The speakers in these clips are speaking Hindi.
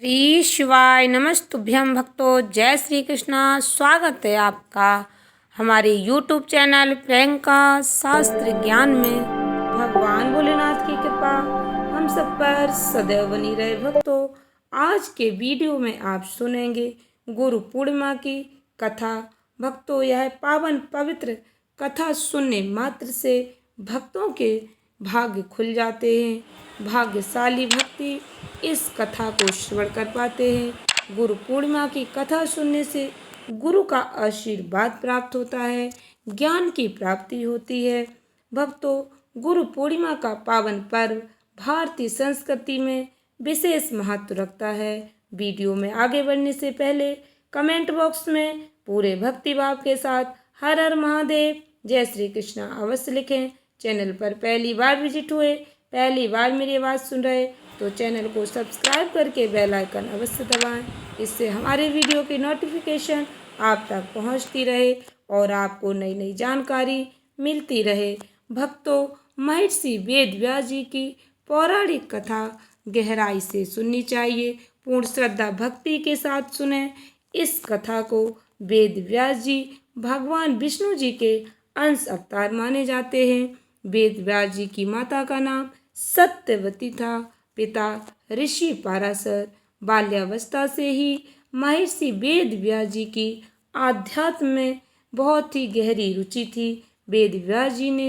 श्री शिवाय नमस्तुभ्यं भक्तों। जय श्री कृष्णा। स्वागत है आपका हमारे YouTube चैनल प्रियंका शास्त्र ज्ञान में। भगवान भोलेनाथ की कृपा हम सब पर सदैव बनी रहे। भक्तों, आज के वीडियो में आप सुनेंगे गुरु पूर्णिमा की कथा। भक्तों, यह पावन पवित्र कथा सुनने मात्र से भक्तों के भाग्य खुल जाते हैं। भाग्यशाली भक्ति इस कथा को श्रवण कर पाते हैं। गुरु पूर्णिमा की कथा सुनने से गुरु का आशीर्वाद प्राप्त होता है, ज्ञान की प्राप्ति होती है। भक्तों, गुरु पूर्णिमा का पावन पर्व भारतीय संस्कृति में विशेष महत्व रखता है। वीडियो में आगे बढ़ने से पहले कमेंट बॉक्स में पूरे भक्ति भाव के साथ हर हर महादेव, जय श्री कृष्णा अवश्य लिखें। चैनल पर पहली बार विजिट हुए, पहली बार मेरी आवाज़ सुन रहे तो चैनल को सब्सक्राइब करके बेल आइकन अवश्य दबाएं। इससे हमारे वीडियो की नोटिफिकेशन आप तक पहुंचती रहे और आपको नई नई जानकारी मिलती रहे। भक्तों, महर्षि वेद व्यास जी की पौराणिक कथा गहराई से सुननी चाहिए। पूर्ण श्रद्धा भक्ति के साथ सुने। इस कथा को वेद व्यास जी भगवान विष्णु जी के अंश अवतार माने जाते हैं। वेद व्यास जी की माता का नाम सत्यवती था। पिता ऋषि पाराशर। बाल्यावस्था से ही महर्षि वेद व्यास जी की आध्यात्म में बहुत ही गहरी रुचि थी। वेद व्यास जी ने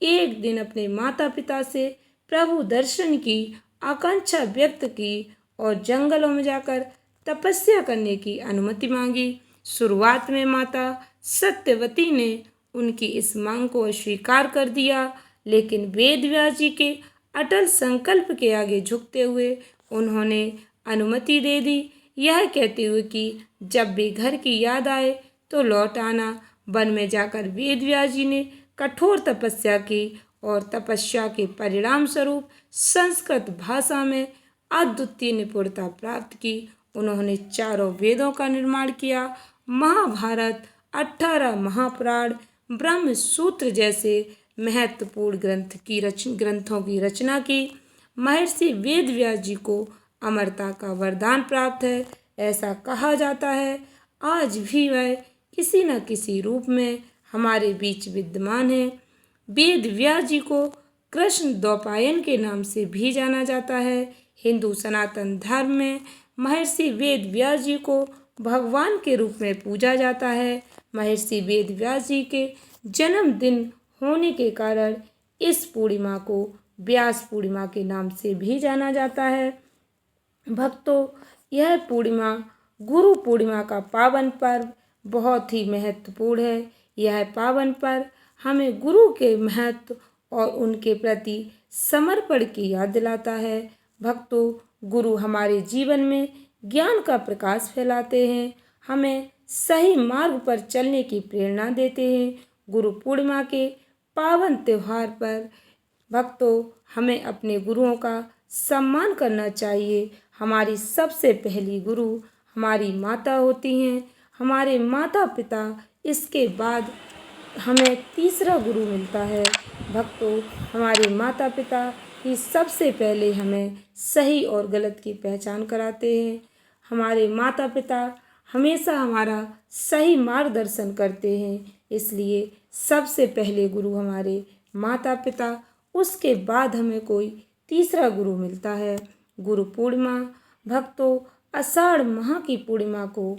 एक दिन अपने माता पिता से प्रभु दर्शन की आकांक्षा व्यक्त की और जंगलों में जाकर तपस्या करने की अनुमति मांगी। शुरुआत में माता सत्यवती ने उनकी इस मांग को अस्वीकार कर दिया, लेकिन वेद व्यास जी के अटल संकल्प के आगे झुकते हुए उन्होंने अनुमति दे दी, यह कहते हुए कि जब भी घर की याद आए तो लौट आना। वन में जाकर वेद व्यास जी ने कठोर तपस्या की और तपस्या के परिणाम स्वरूप संस्कृत भाषा में अद्वितीय निपुणता प्राप्त की। उन्होंने चारों वेदों का निर्माण किया। महाभारत, 18 महापुराण, ब्रह्म सूत्र जैसे महत्वपूर्ण ग्रंथों की रचना की। महर्षि वेद व्यास जी को अमरता का वरदान प्राप्त है। ऐसा कहा जाता है आज भी वह किसी न किसी रूप में हमारे बीच विद्यमान है। वेद व्यास जी को कृष्ण द्वैपायन के नाम से भी जाना जाता है। हिंदू सनातन धर्म में महर्षि वेद व्यास जी को भगवान के रूप में पूजा जाता है। महर्षि वेद व्यास जी के जन्मदिन होने के कारण इस पूर्णिमा को व्यास पूर्णिमा के नाम से भी जाना जाता है। भक्तों, यह पूर्णिमा गुरु पूर्णिमा का पावन पर्व बहुत ही महत्वपूर्ण है। यह पावन पर्व हमें गुरु के महत्व और उनके प्रति समर्पण की याद दिलाता है। भक्तों, गुरु हमारे जीवन में ज्ञान का प्रकाश फैलाते हैं, हमें सही मार्ग पर चलने की प्रेरणा देते हैं। गुरु पूर्णिमा के पावन त्योहार पर भक्तों, हमें अपने गुरुओं का सम्मान करना चाहिए। हमारी सबसे पहली गुरु हमारी माता होती हैं, हमारे माता पिता, इसके बाद हमें तीसरा गुरु मिलता है। भक्तों, हमारे माता पिता ही सबसे पहले हमें सही और गलत की पहचान कराते हैं। हमारे माता पिता हमेशा हमारा सही मार्गदर्शन करते हैं, इसलिए सबसे पहले गुरु हमारे माता पिता, उसके बाद हमें कोई तीसरा गुरु मिलता है। गुरु पूर्णिमा भक्तों, आषाढ़ माह की पूर्णिमा को,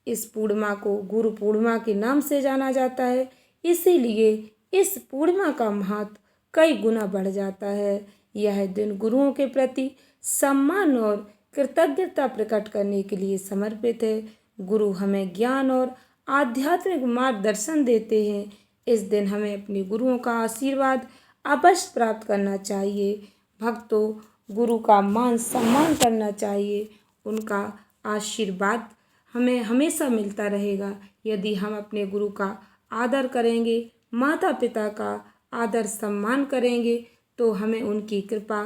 इस पूर्णिमा को गुरु पूर्णिमा के नाम से जाना जाता है। इसीलिए इस पूर्णिमा का महत्व कई गुना बढ़ जाता है। यह दिन गुरुओं के प्रति सम्मान और कृतज्ञता प्रकट करने के लिए समर्पित है। गुरु हमें ज्ञान और आध्यात्मिक मार्गदर्शन देते हैं। इस दिन हमें अपने गुरुओं का आशीर्वाद अवश्य प्राप्त करना चाहिए। भक्तों, गुरु का मान सम्मान करना चाहिए। उनका आशीर्वाद हमें हमेशा मिलता रहेगा यदि हम अपने गुरु का आदर करेंगे, माता पिता का आदर सम्मान करेंगे तो हमें उनकी कृपा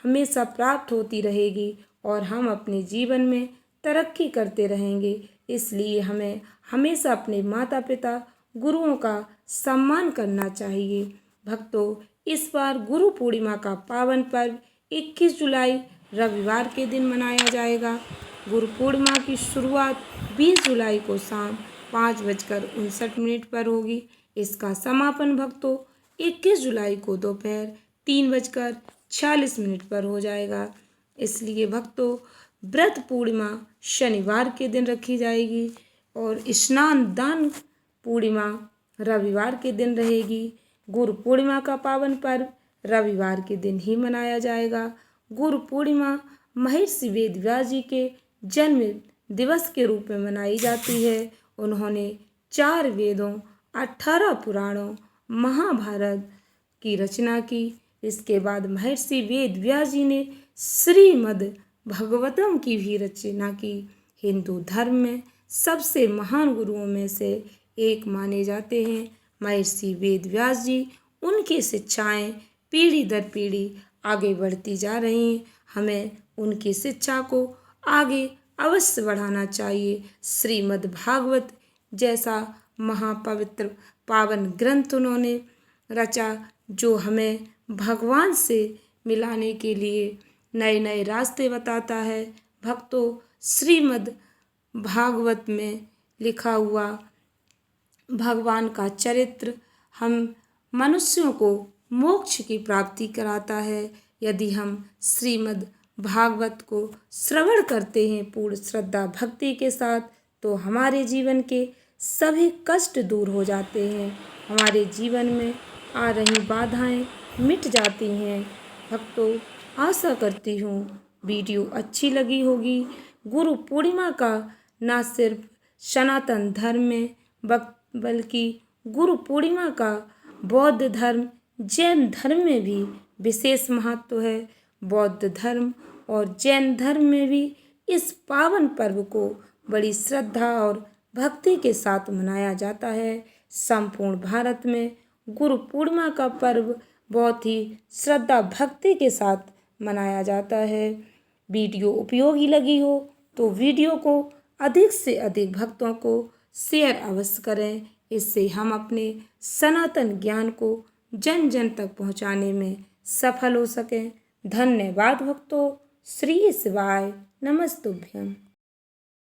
हमेशा प्राप्त होती रहेगी और हम अपने जीवन में तरक्की करते रहेंगे। इसलिए हमें हमेशा अपने माता पिता, गुरुओं का सम्मान करना चाहिए। भक्तों, इस बार गुरु पूर्णिमा का पावन पर्व 21 जुलाई रविवार के दिन मनाया जाएगा। गुरु पूर्णिमा की शुरुआत 20 जुलाई को शाम 5:59 पर होगी। इसका समापन भक्तों 21 जुलाई को दोपहर 3:46 पर हो जाएगा। इसलिए भक्तों व्रत पूर्णिमा शनिवार के दिन रखी जाएगी और स्नान दान पूर्णिमा रविवार के दिन रहेगी। गुरु पूर्णिमा का पावन पर्व रविवार के दिन ही मनाया जाएगा। गुरु पूर्णिमा महर्षि वेदव्यास जी के जन्म दिवस के रूप में मनाई जाती है। उन्होंने 4 वेदों, 18 पुराणों, महाभारत की रचना की। इसके बाद महर्षि वेदव्यास जी ने श्रीमद् भागवतम की भी रचना की। हिंदू धर्म में सबसे महान गुरुओं में से एक माने जाते हैं महर्षि वेदव्यास जी। उनकी शिक्षाएं पीढ़ी दर पीढ़ी आगे बढ़ती जा रही हैं। हमें उनकी शिक्षा को आगे अवश्य बढ़ाना चाहिए। श्रीमद् भागवत जैसा महापवित्र पावन ग्रंथ उन्होंने रचा जो हमें भगवान से मिलाने के लिए नए नए रास्ते बताता है। भक्तों श्रीमद् भागवत में लिखा हुआ भगवान का चरित्र हम मनुष्यों को मोक्ष की प्राप्ति कराता है। यदि हम श्रीमद् भागवत को श्रवण करते हैं पूर्ण श्रद्धा भक्ति के साथ तो हमारे जीवन के सभी कष्ट दूर हो जाते हैं। हमारे जीवन में आ रही बाधाएं मिट जाती हैं। भक्तों आशा करती हूँ वीडियो अच्छी लगी होगी। गुरु पूर्णिमा का न सिर्फ सनातन धर्म में बल्कि गुरु पूर्णिमा का बौद्ध धर्म, जैन धर्म में भी विशेष महत्व है। बौद्ध धर्म और जैन धर्म में भी इस पावन पर्व को बड़ी श्रद्धा और भक्ति के साथ मनाया जाता है। संपूर्ण भारत में गुरु पूर्णिमा का पर्व बहुत ही श्रद्धा भक्ति के साथ मनाया जाता है। वीडियो उपयोगी लगी हो तो वीडियो को अधिक से अधिक भक्तों को शेयर अवश्य करें। इससे हम अपने सनातन ज्ञान को जन जन तक पहुंचाने में सफल हो सकें। धन्यवाद भक्तों। श्री शिवाय नमस्तुभ्यम।